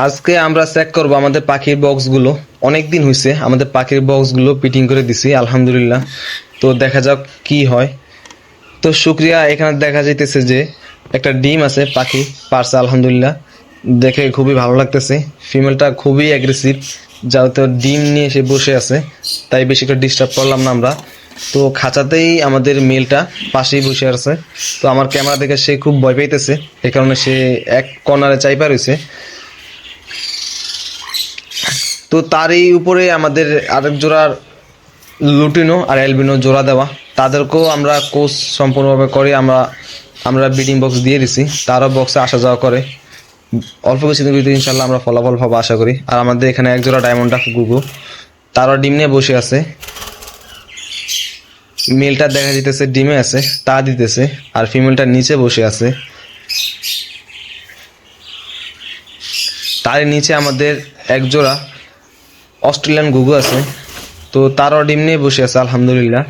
আজকে আমরা চেক করব আমাদের পাখির বক্সগুলো। অনেক দিন হয়েছে আমাদের পাখির বক্সগুলো ফিটিং করে দিছি আলহামদুলিল্লাহ। তো দেখা যাক কি হয়। তো শুক্রিয়া, এখানে দেখা যাইতেছে যে একটা ডিম আছে, পাখি পারছে আলহামদুলিল্লাহ। দেখে খুবই ভালো লাগতেছে। ফিমেলটা খুবই অ্যাগ্রেসিভ, যেহেতু ডিম নিয়ে সে বসে আছে, তাই বেশি করে ডিস্টার্ব করলাম না আমরা। তো খাঁচাতেই আমাদের মেলটা পাশেই বসে আছে। তো আমার ক্যামেরা দেখে সে খুব ভয় পাইতেছে, এই কারণে সে এক কর্নারে চাইপা রয়েছে। তো তারই উপরে আমাদের আরেক জোড়ার লুটিনো আর অ্যালবিনো জোড়া দেওয়া, তাদেরকেও আমরা কোর্স সম্পূর্ণভাবে করে আমরা আমরা ব্রিডিং বক্স দিয়ে দিছি। তারাও বক্সে আসা যাওয়া করে। অল্প কিছুদিন ভিতরে ইনশাল্লাহ আমরা ফলাফল পাবো আশা করি। আর আমাদের এখানে এক জোড়া ডায়মন্ড ডাক গুগু, তারাও ডিম নিয়ে বসে আছে। মেলটা দেখা যেতেছে ডিমে আছে, তা দিতেছে, আর ফিমেলটা নিচে বসে আছে। তার নিচে আমাদের এক জোড়া অস্ট্রেলিয়ান গুগু আছে। তো তারও ডিম নিয়ে বসে আছে আলহামদুলিল্লাহ।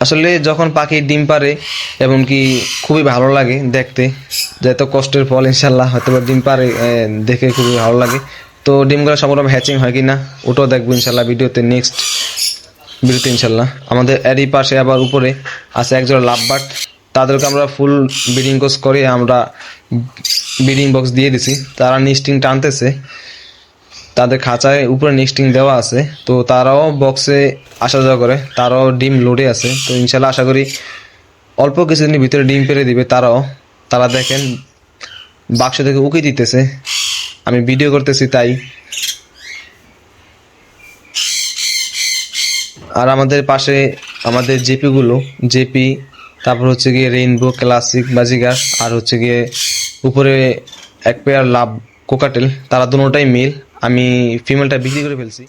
আসলে যখন পাখি ডিম পারে এমনকি খুবই ভালো লাগে দেখতে, যে এত কষ্টের ফল ইনশাল্লাহ হয়তো ডিম পারে, দেখে খুবই ভালো লাগে। তো ডিমগুলো সম্পূর্ণ হ্যাচিং হয় কিনা ওটাও দেখবো ইনশাল্লাহ ভিডিওতে, নেক্সট ভিডিওতে ইনশাল্লাহ। আমাদের এরই পাশে আবার উপরে আছে একজোড়া লাভবার্ড, তাদেরকে আমরা ফুল ব্রিডিং কোর্স করে আমরা ব্রিডিং বক্স দিয়ে দিছি। তারা নিস্টিং টানতেছে, তাদের খাঁচায় উপরে নেস্টিং দেওয়া আছে। তো তারাও বক্সে আসা যাওয়া করে, তারাও ডিম লোডে আছে। তো ইনশাল্লাহ আশা করি অল্প কিছুদিনের ভিতরে ডিম পেড়ে দিবে তারাও। তারা দেখেন বাক্স থেকে উকি দিতেছে, আমি ভিডিও করতেছি তাই। আর আমাদের পাশে আমাদের জেপিগুলো, জেপি, তারপর হচ্ছে গিয়ে রেইনবো, ক্লাসিক, বাজিগার, আর হচ্ছে গিয়ে উপরে এক পেয়ার লাভ কোকাটেল, তারা দুটোটাই মেল। আমি ফিমেলটা বিক্রি করে ফেলছি।